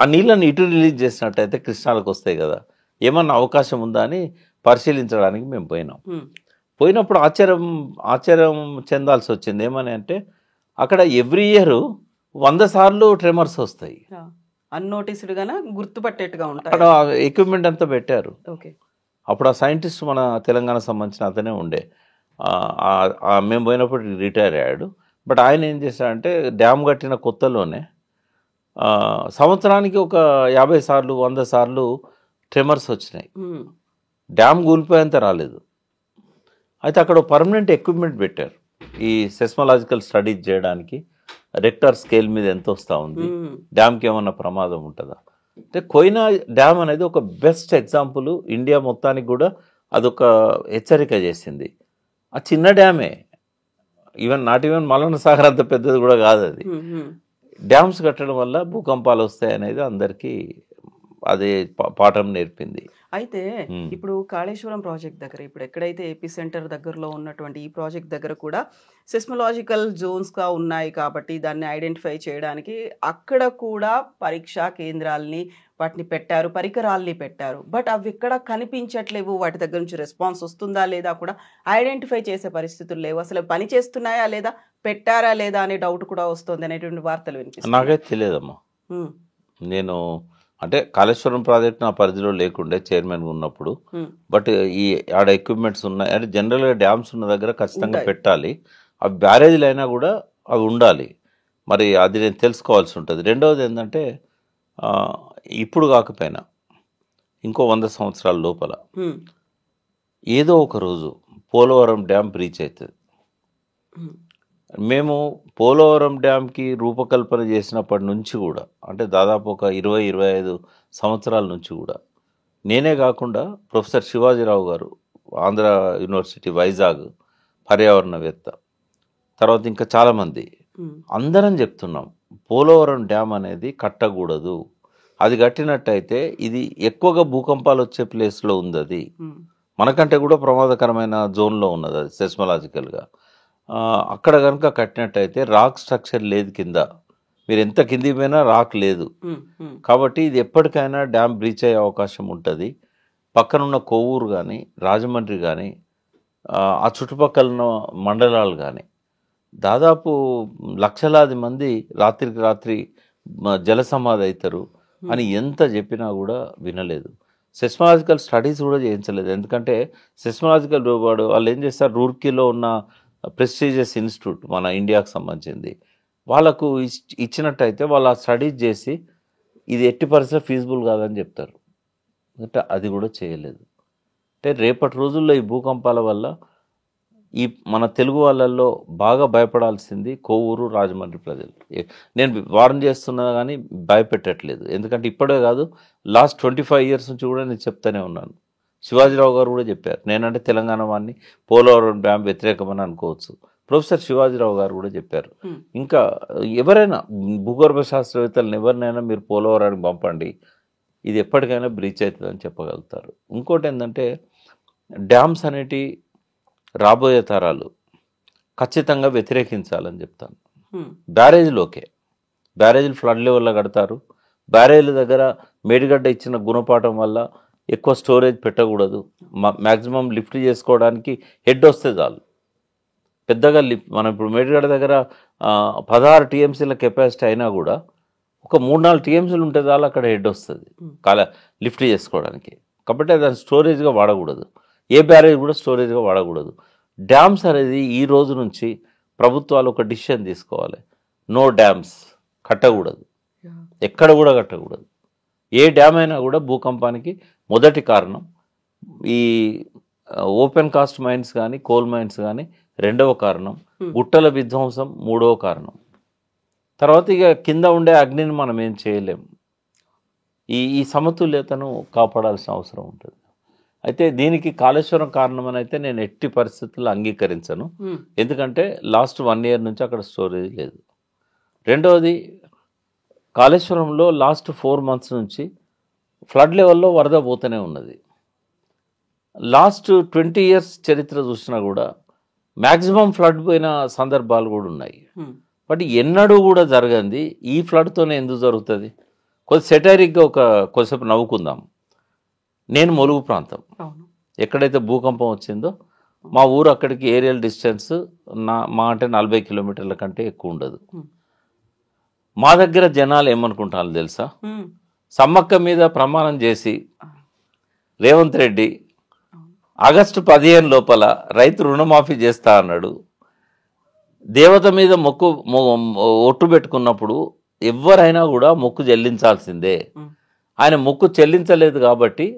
ఆ నీళ్ళని ఇటు రిలీజ్ చేసినట్టయితే కృష్ణాలకు వస్తాయి కదా, ఏమన్నా అవకాశం ఉందా అని పరిశీలించడానికి మేము పోయినప్పుడు ఆశ్చర్యం చెందాల్సి వచ్చింది. ఏమని అంటే అక్కడ ఎవ్రీ ఇయర్ 100 సార్లు ట్రెమర్స్ వస్తాయి. అన్నోటిస్డ్ గానా గుర్తుపట్టేట్టుగా ఉంటాయి. అక్కడ ఎక్విప్మెంట్ అంతా పెట్టారు. అప్పుడు ఆ సైంటిస్ట్ మన తెలంగాణ సంబంధించిన అతనే ఉండే, మేము పోయినప్పుడు రిటైర్ అయ్యాడు. బట్ ఆయన ఏం చేశాడంటే డ్యామ్ కట్టిన కొత్తలోనే సంవత్సరానికి ఒక 50 సార్లు 100 సార్లు ట్రెమర్స్ వచ్చినాయి. డ్యామ్ కూలిపోయేంత రాలేదు. అయితే అక్కడ పర్మనెంట్ ఎక్విప్మెంట్ పెట్టారు ఈ సెస్మలాజికల్ స్టడీస్ చేయడానికి. రెక్టర్ స్కేల్ మీద ఎంత వస్తూ ఉంది, డ్యామ్కి ఏమన్నా ప్రమాదం ఉంటుందా అంటే కోయినా డ్యామ్ అనేది ఒక బెస్ట్ ఎగ్జాంపుల్. ఇండియా మొత్తానికి కూడా అదొక హెచ్చరిక చేసింది. ఆ చిన్న డ్యామే, నాట్ ఈవెన్ మలన సాగర్ అంత పెద్దది కూడా కాదు అది. డ్యామ్స్ కట్టడం వల్ల భూకంపాలు వస్తాయి అనేది అందరికీ అదే పాఠం నేర్పింది. అయితే ఇప్పుడు కాళేశ్వరం ప్రాజెక్ట్ దగ్గర, ఇప్పుడు ఎక్కడైతే ఏపీ సెంటర్ దగ్గరలో ఉన్నటువంటి ఈ ప్రాజెక్ట్ దగ్గర కూడా సెస్మలాజికల్ జోన్స్గా ఉన్నాయి కాబట్టి దాన్ని ఐడెంటిఫై చేయడానికి అక్కడ కూడా పరీక్షా కేంద్రాలని వాటిని పెట్టారు, పరికరాల్ని పెట్టారు. బట్ అవి ఎక్కడ కనిపించట్లేవు, వాటి దగ్గర నుంచి రెస్పాన్స్ వస్తుందా లేదా కూడా ఐడెంటిఫై చేసే పరిస్థితులు లేవు. అసలు పని చేస్తున్నాయా లేదా, పెట్టారా లేదా అనే డౌట్ కూడా వస్తుంది అనేటువంటి వార్తలు వినిపిస్తాయి. నాకైతే తెలియదమ్మా. నేను అంటే కాళేశ్వరం ప్రాజెక్ట్ నా పరిధిలో లేకుండే చైర్మన్గా ఉన్నప్పుడు. బట్ ఈ ఆడ ఎక్విప్మెంట్స్ ఉన్నాయి అంటే జనరల్గా డ్యామ్స్ ఉన్న దగ్గర ఖచ్చితంగా పెట్టాలి. అవి బ్యారేజీలు అయినా కూడా అవి ఉండాలి. మరి అది నేను తెలుసుకోవాల్సి ఉంటుంది. రెండవది ఏంటంటే ఇప్పుడు కాకపోయినా ఇంకో 100 సంవత్సరాల లోపల ఏదో ఒక రోజు పోలవరం డ్యామ్ బ్రీచ్ అవుతుంది. మేము పోలవరం డ్యామ్కి రూపకల్పన చేసినప్పటి నుంచి కూడా, అంటే దాదాపు ఒక 20-25 సంవత్సరాల నుంచి కూడా నేనే కాకుండా ప్రొఫెసర్ శివాజీరావు గారు ఆంధ్ర యూనివర్సిటీ వైజాగ్ పర్యావరణవేత్త, తర్వాత ఇంకా చాలామంది అందరం చెప్తున్నాం పోలవరం డ్యామ్ అనేది కట్టకూడదు. అది కట్టినట్టయితే ఇది ఎక్కువగా భూకంపాలు వచ్చే ప్లేస్లో ఉంది, అది మనకంటే కూడా ప్రమాదకరమైన జోన్లో ఉన్నది అది సెస్మలాజికల్గా. అక్కడ కనుక కట్టినట్టయితే రాక్ స్ట్రక్చర్ లేదు కింద, మీరు ఎంత కిందికి పోయినా రాక్ లేదు. కాబట్టి ఇది ఎప్పటికైనా డ్యామ్ బ్రీచ్ అయ్యే అవకాశం ఉంటుంది. పక్కనున్న కొవ్వూరు కానీ రాజమండ్రి కానీ ఆ చుట్టుపక్కల ఉన్న మండలాలు కానీ దాదాపు లక్షలాది మంది రాత్రికి రాత్రి జల సమాధి అవుతారు అని ఎంత చెప్పినా కూడా వినలేదు. సెస్మలాజికల్ స్టడీస్ కూడా చేయించలేదు. ఎందుకంటే సెస్మలాజికల్ వాళ్ళు ఏం చేస్తారు, రూర్కీలో ఉన్న ప్రెస్టీజియస్ ఇన్స్టిట్యూట్ మన ఇండియాకు సంబంధించింది, వాళ్ళకు ఇచ్చినట్టయితే వాళ్ళు ఆ స్టడీస్ చేసి ఇది ఎట్టి పరిస్థితి ఫీజిబుల్ కాదని చెప్తారు. అంటే అది కూడా చేయలేదు. అంటే రేపటి రోజుల్లో ఈ భూకంపాల వల్ల ఈ మన తెలుగు వాళ్ళల్లో బాగా భయపడాల్సింది కోవూరు రాజమండ్రి ప్రజలు. నేను వార్న్ చేస్తున్నా కానీ భయపెట్టట్లేదు. ఎందుకంటే ఇప్పుడే కాదు, లాస్ట్ 25 years నుంచి కూడా నేను చెప్తానే ఉన్నాను. శివాజీరావు గారు కూడా చెప్పారు. నేనంటే తెలంగాణ వాడిని, పోలవరం డ్యామ్ వ్యతిరేకమని అనుకోవచ్చు. ప్రొఫెసర్ శివాజీరావు గారు కూడా చెప్పారు. ఇంకా ఎవరైనా భూగర్భ శాస్త్రవేత్తలను ఎవరినైనా మీరు పోలవరానికి పంపండి, ఇది ఎప్పటికైనా బ్రీచ్ అవుతుందని చెప్పగలుగుతారు. ఇంకోటి ఏంటంటే డ్యామ్స్ అనేటి రాబోయే తరాలు ఖచ్చితంగా వ్యతిరేకించాలని చెప్తాను. బ్యారేజీలు ఫ్లడ్ లెవెల్లో కడతారు. బ్యారేజీల దగ్గర మేడిగడ్డ ఇచ్చిన గుణపాఠం వల్ల ఎక్కువ స్టోరేజ్ పెట్టకూడదు. మ్యాక్సిమం లిఫ్ట్ చేసుకోవడానికి హెడ్ వస్తే చాలు. పెద్దగా మనం ఇప్పుడు మేడిగడ్డ దగ్గర 16 TMCల కెపాసిటీ అయినా కూడా ఒక 3-4 TMCలు ఉంటే చాలు అక్కడ హెడ్ వస్తుంది లిఫ్ట్ చేసుకోవడానికి. కాబట్టి దాన్ని స్టోరేజ్గా వాడకూడదు. ఏ బ్యారేజ్ కూడా స్టోరేజ్గా వాడకూడదు. డ్యామ్స్ అనేది ఈ రోజు నుంచి ప్రభుత్వాలు ఒక డిసిషన్ తీసుకోవాలి. నో డ్యామ్స్ కట్టకూడదు, ఎక్కడ కూడా కట్టకూడదు. ఏ డ్యామ్ అయినా కూడా భూకంపానికి మొదటి కారణం ఈ ఓపెన్ కాస్ట్ మైన్స్ కానీ కోల్ మైన్స్ కానీ రెండవ కారణం, గుట్టల విధ్వంసం మూడవ కారణం. తర్వాత ఇక కింద ఉండే అగ్నిని మనం ఏం చేయలేం. ఈ సమతుల్యతను కాపాడాల్సిన అవసరం ఉంటుంది. అయితే దీనికి కాళేశ్వరం కారణం అని అయితే నేను ఎట్టి పరిస్థితుల్లో అంగీకరించను. ఎందుకంటే లాస్ట్ 1 year నుంచి అక్కడ స్టోరేజ్ లేదు. రెండవది, కాళేశ్వరంలో లాస్ట్ 4 months నుంచి ఫ్లడ్ లెవెల్లో వరద పోతూనే ఉన్నది. లాస్ట్ 20 years చరిత్ర చూసినా కూడా మ్యాక్సిమం ఫ్లడ్ పోయిన సందర్భాలు కూడా ఉన్నాయి. బట్ ఎన్నడూ కూడా జరగంది ఈ ఫ్లడ్తోనే ఎందుకు జరుగుతుంది? కొద్ది సెటైరిక్గా కొద్దిసేపు నవ్వుకుందాం. నేను ములుగు ప్రాంతం, ఎక్కడైతే భూకంపం వచ్చిందో మా ఊరు అక్కడికి ఏరియల్ డిస్టెన్స్ మా అంటే 40 kilometers కంటే ఎక్కువ ఉండదు. మా దగ్గర జనాలు ఏమనుకుంటారు తెలుసా? సమ్మక్క మీద ప్రమాణం చేసి రేవంత్ రెడ్డి ఆగస్టు 15 లోపల రైతు రుణమాఫీ చేస్తా అన్నాడు. దేవత మీద ఒట్టు పెట్టుకున్నప్పుడు ఎవరైనా కూడా మొక్కు చెల్లించాల్సిందే. ఆయన మొక్కు చెల్లించలేదు కాబట్టి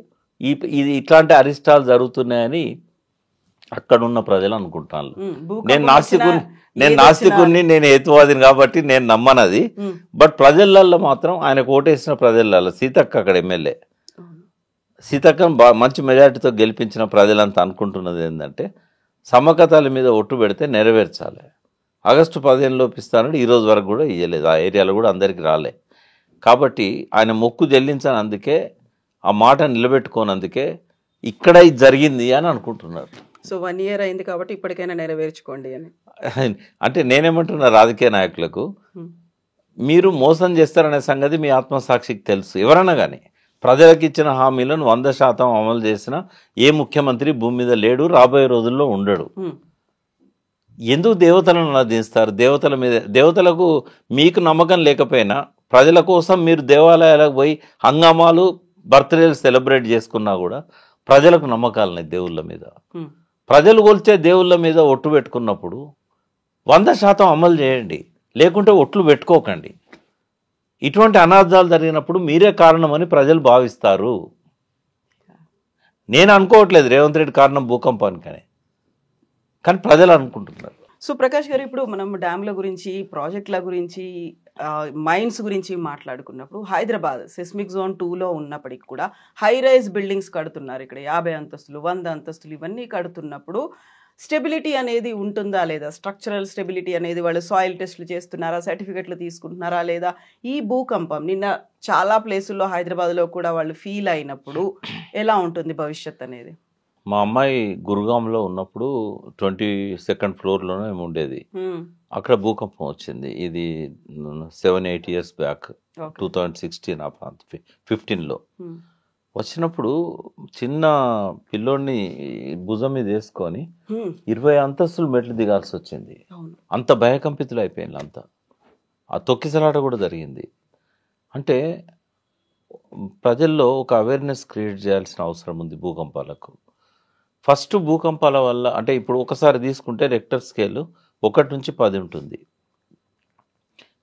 ఇట్లాంటి అరిష్టాలు జరుగుతున్నాయని అక్కడున్న ప్రజలు అనుకుంటాను. నేను నాస్తికుని నేను హేతువాదిని కాబట్టి నేను నమ్మనది. బట్ ప్రజలల్లో మాత్రం ఆయన ఓటేసిన ప్రజలలో సీతక్క అక్కడ ఎమ్మెల్యే సీతక్కను మంచి మెజార్టీతో గెలిపించిన ప్రజలంతా అనుకుంటున్నది ఏంటంటే సమ్మక్క తల్లి మీద ఒట్టు పెడితే నెరవేర్చాలి. ఆగస్టు 15 లోపు ఇస్తానని ఈరోజు వరకు కూడా ఇవ్వలేదు. ఆ ఏరియాలో కూడా అందరికీ రాలే. కాబట్టి ఆయన మొక్కు చెల్లించనందుకే, ఆ మాట నిలబెట్టుకోనందుకే ఇక్కడ ఇది జరిగింది అని అనుకుంటున్నారు. సో 1 year అయింది కాబట్టి ఇప్పటికైనా నెరవేర్చుకోండి అని. అంటే నేనేమంటున్నా రాజకీయ నాయకులకు, మీరు మోసం చేస్తారనే సంగతి మీ ఆత్మసాక్షికి తెలుసు. ఎవరైనా కానీ ప్రజలకు ఇచ్చిన హామీలను 100% అమలు చేసిన ఏ ముఖ్యమంత్రి భూమి మీద లేడు, రాబోయే రోజుల్లో ఉండడు. ఎందుకు దేవతలను నదిస్తారు? దేవతలకు మీకు నమ్మకం లేకపోయినా ప్రజల కోసం మీరు దేవాలయాలకు పోయి హంగామాలు, బర్త్డేలు సెలబ్రేట్ చేసుకున్నా కూడా ప్రజలకు నమ్మకాలున్నాయి దేవుళ్ళ మీద. ప్రజలు కొలిచే దేవుళ్ళ మీద ఒట్టు పెట్టుకున్నప్పుడు 100% అమలు చేయండి, లేకుంటే ఒట్లు పెట్టుకోకండి. ఇటువంటి అనార్థాలు జరిగినప్పుడు మీరే కారణమని ప్రజలు భావిస్తారు. నేను అనుకోవట్లేదు రేవంత్ రెడ్డి కారణం భూకంపానికని, కానీ ప్రజలు అనుకుంటున్నారు. సో ప్రకాష్ గారు, ఇప్పుడు మనం డ్యామ్ల గురించి, ప్రాజెక్టుల గురించి, మైన్స్ గురించి మాట్లాడుకున్నప్పుడు హైదరాబాద్ సెస్మిక్ జోన్ 2లో ఉన్నప్పటికి కూడా హై రైజ్ బిల్డింగ్స్ కడుతున్నారు. ఇక్కడ 50 అంతస్తులు, 100 అంతస్తులు ఇవన్నీ కడుతున్నప్పుడు స్టెబిలిటీ అనేది ఉంటుందా లేదా? స్ట్రక్చరల్ స్టెబిలిటీ అనేది వాళ్ళు సాయిల్ టెస్ట్లు చేస్తున్నారా, సర్టిఫికెట్లు తీసుకుంటున్నారా లేదా? ఈ భూకంపం నిన్న చాలా ప్లేసుల్లో హైదరాబాద్లో కూడా వాళ్ళు ఫీల్ అయినప్పుడు ఎలా ఉంటుంది భవిష్యత్ అనేది? మా అమ్మాయి గురుగాంలో ఉన్నప్పుడు 22nd floorలోనే ఉండేది. అక్కడ భూకంపం వచ్చింది. ఇది 7-8 years బ్యాక్, 2016 15లో వచ్చినప్పుడు చిన్న పిల్లోడిని భుజం మీద వేసుకొని 20 అంతస్తులు మెట్లు దిగాల్సి వచ్చింది. అంత భయకంపితులు అయిపోయింది. అంతా ఆ తొక్కిసలాట కూడా జరిగింది. అంటే ప్రజల్లో ఒక అవేర్నెస్ క్రియేట్ చేయాల్సిన అవసరం ఉంది భూకంపాలకు. ఫస్ట్ భూకంపాల వల్ల, అంటే ఇప్పుడు ఒకసారి తీసుకుంటే రెక్టర్ స్కేల్ 1 నుంచి 10 ఉంటుంది.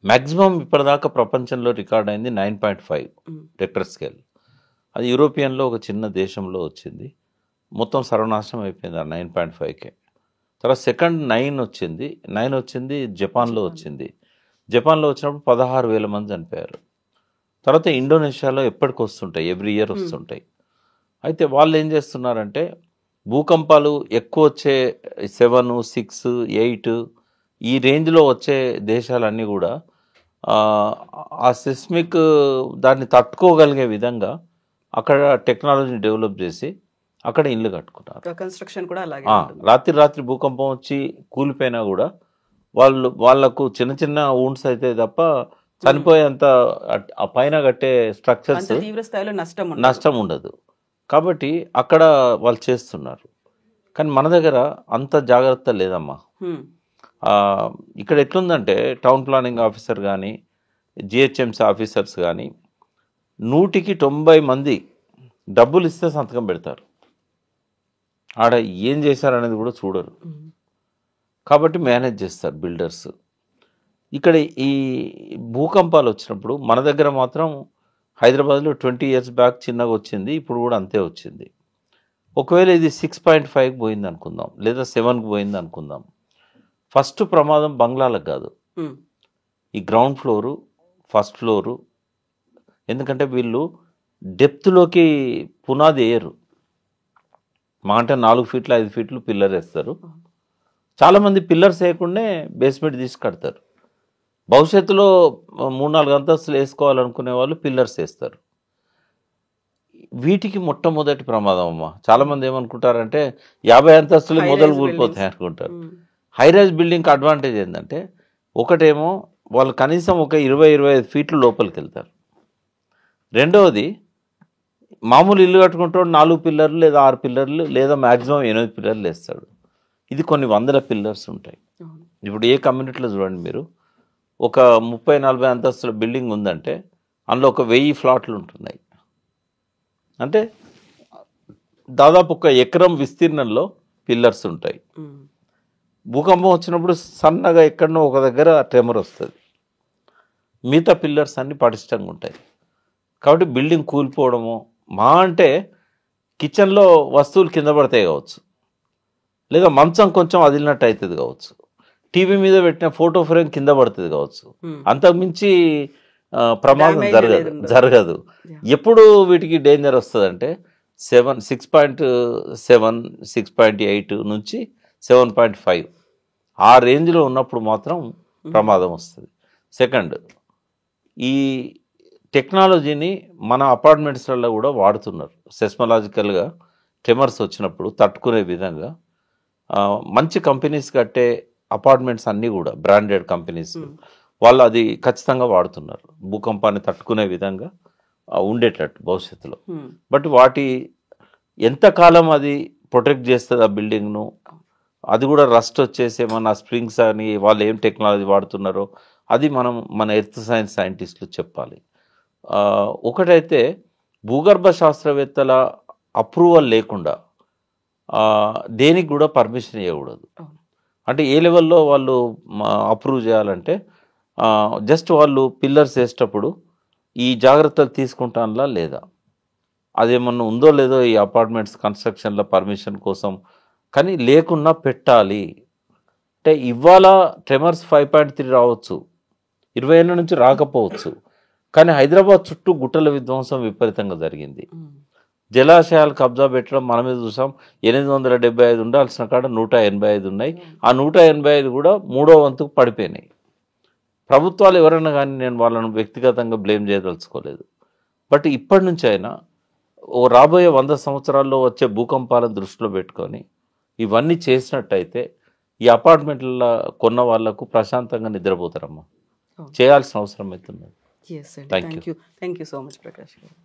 మ్యాక్సిమం ఇప్పటిదాకా ప్రపంచంలో రికార్డ్ అయింది 9.5 రెక్టర్ స్కేల్. అది యూరోపియన్లో ఒక చిన్న దేశంలో వచ్చింది. మొత్తం సర్వనాశనం అయిపోయింది ఆ 9.5కే. తర్వాత సెకండ్ 9 వచ్చింది జపాన్లో వచ్చింది. జపాన్లో వచ్చినప్పుడు 16,000 మంది చనిపోయారు. తర్వాత ఇండోనేషియాలో ఎప్పటికి వస్తుంటాయి, ఎవ్రీ ఇయర్ వస్తుంటాయి. అయితే వాళ్ళు ఏం చేస్తున్నారంటే భూకంపాలు ఎక్కువ వచ్చే 7, 6, 8 ఈ రేంజ్లో వచ్చే దేశాలన్నీ కూడా ఆ సిస్మిక్ దాన్ని తట్టుకోగలిగే విధంగా అక్కడ టెక్నాలజీని డెవలప్ చేసి అక్కడ ఇల్లు కట్టుకున్నారు. కన్స్ట్రక్షన్ కూడా అలాగే రాత్రి భూకంపం వచ్చి కూలిపోయినా కూడా వాళ్ళకు చిన్న చిన్న ఊండ్స్ అయితే తప్ప చనిపోయేంత ఆ పైన కట్టే స్ట్రక్చర్స్ తీవ్ర స్థాయిలో నష్టం ఉండదు. కాబట్టి అక్కడ వాళ్ళు చేస్తున్నారు. కానీ మన దగ్గర అంత జాగ్రత్త లేదమ్మా. ఇక్కడ ఎట్లుందంటే టౌన్ ప్లానింగ్ ఆఫీసర్ కానీ జిహెచ్ఎంసీ ఆఫీసర్స్ కానీ 100కి 90 మంది డబ్బులు ఇస్తే సంతకం పెడతారు, ఆడ ఏం చేశారనేది కూడా చూడరు. కాబట్టి మేనేజ్ చేస్తారు బిల్డర్స్. ఇక్కడ ఈ భూకంపాలు వచ్చినప్పుడు మన దగ్గర మాత్రం హైదరాబాద్లో 20 years బ్యాక్ చిన్నగా వచ్చింది, ఇప్పుడు కూడా అంతే వచ్చింది. ఒకవేళ ఇది 6.5కి పోయింది అనుకుందాం, లేదా 7కి పోయింది అనుకుందాం. ఫస్ట్ ప్రమాదం బంగ్లాలకు కాదు, ఈ గ్రౌండ్ ఫ్లోరు, ఫస్ట్ ఫ్లోరు. ఎందుకంటే వీళ్ళు డెప్త్లోకి పునాది వేయరు. మా అంటే 4 feet 5 feet పిల్లర్ వేస్తారు. చాలామంది పిల్లర్స్ వేయకుండానే బేస్మెంట్ తీసి కడతారు. భవిష్యత్తులో 3-4 అంతస్తులు వేసుకోవాలనుకునే వాళ్ళు పిల్లర్స్ వేస్తారు. వీటికి మొట్టమొదటి ప్రమాదం అమ్మా. చాలామంది ఏమనుకుంటారంటే 50 అంతస్తులు మొదలు కూలిపోతాయి అనుకుంటారు. హైరైజ్ బిల్డింగ్కి అడ్వాంటేజ్ ఏంటంటే ఒకటేమో వాళ్ళు కనీసం ఒక 20-25 feet లోపలికి వెళ్తారు. రెండవది మామూలు ఇల్లు కట్టుకుంటాడు 4 పిల్లర్లు లేదా 6 పిల్లర్లు లేదా మ్యాక్సిమం 8 పిల్లర్లు వేస్తాడు. ఇది కొన్ని వందల పిల్లర్స్ ఉంటాయి. ఇప్పుడు ఏ కమ్యూనిటీలో చూడండి మీరు, ఒక 30-40 అంతస్తుల బిల్డింగ్ ఉందంటే అందులో ఒక 1000 ఫ్లాట్లు ఉంటున్నాయి. అంటే దాదాపు ఒక ఎకరం విస్తీర్ణంలో పిల్లర్స్ ఉంటాయి. భూకంపం వచ్చినప్పుడు సన్నగా ఎక్కడనో ఒక దగ్గర ట్రెమర్ వస్తుంది, మిగతా పిల్లర్స్ అన్నీ పటిష్టంగా ఉంటాయి. కాబట్టి బిల్డింగ్ కూలిపోవడము, మా అంటే కిచెన్లో వస్తువులు కింద పడతాయి కావచ్చు, లేదా మంచం కొంచెం అదిలినట్టు అవుతుంది కావచ్చు, టీవీ మీద పెట్టిన ఫోటో ఫ్రేమ్ కింద పడుతుంది కావచ్చు, అంతకుమించి ప్రమాదం జరగదు. ఎప్పుడు వీటికి డేంజర్ వస్తుందంటే 6.7, 6.8 నుంచి 7.5 ఆ రేంజ్లో ఉన్నప్పుడు మాత్రం ప్రమాదం వస్తుంది. సెకండ్, ఈ టెక్నాలజీని మన అపార్ట్మెంట్స్లలో కూడా వాడుతున్నారు. సెస్మలాజికల్గా ట్రెమర్స్ వచ్చినప్పుడు తట్టుకునే విధంగా మంచి కంపెనీస్ కట్టే అపార్ట్మెంట్స్ అన్నీ కూడా బ్రాండెడ్ కంపెనీస్ వాళ్ళు అది ఖచ్చితంగా వాడుతున్నారు, భూకంపాన్ని తట్టుకునే విధంగా ఉండేటట్టు భవిష్యత్తులో. బట్ వాటి ఎంతకాలం అది ప్రొటెక్ట్ చేస్తుంది ఆ బిల్డింగ్ను, అది కూడా రస్ట్ వచ్చేసి ఏమన్నా స్ప్రింగ్స్ అని వాళ్ళు ఏం టెక్నాలజీ వాడుతున్నారో అది మన ఎర్త్ సైన్స్ సైంటిస్టులు చెప్పాలి. ఒకటైతే భూగర్భ శాస్త్రవేత్తల అప్రూవల్ లేకుండా దేనికి కూడా పర్మిషన్ ఇవ్వకూడదు. అంటే ఏ లెవెల్లో వాళ్ళు అప్రూవ్ చేయాలంటే జస్ట్ వాళ్ళు పిల్లర్స్ వేసేటప్పుడు ఈ జాగ్రత్తలు తీసుకుంటానులా లేదా, అదేమన్నా ఉందో లేదో ఈ అపార్ట్మెంట్స్ కన్స్ట్రక్షన్ల పర్మిషన్ కోసం, కానీ లేకున్నా పెట్టాలి. అంటే ఇవాళ ట్రెమర్స్ 5.3 రావచ్చు, 20 ఏళ్ళ నుంచి రాకపోవచ్చు, కానీ హైదరాబాద్ చుట్టూ గుట్టల విధ్వంసం విపరీతంగా జరిగింది. జలాశయాలు కబ్జా పెట్టడం మన మీద చూసాం. 875 ఉండాల్సిన కాడ 185 ఉన్నాయి. ఆ 185 కూడా 3వ వంతుకు పడిపోయినాయి. ప్రభుత్వాలు ఎవరైనా కానీ నేను వాళ్ళను వ్యక్తిగతంగా బ్లేమ్ చేయదలుచుకోలేదు. బట్ ఇప్పటి నుంచి అయినా రాబోయే 100 సంవత్సరాల్లో వచ్చే భూకంపాలను దృష్టిలో పెట్టుకొని ఇవన్నీ చేసినట్టయితే ఈ అపార్ట్మెంట్ల కొన్న వాళ్లకు ప్రశాంతంగా నిద్రపోతారమ్మా. చేయాల్సిన అవసరం అవుతుంది. Thank you so much Prakash గారు.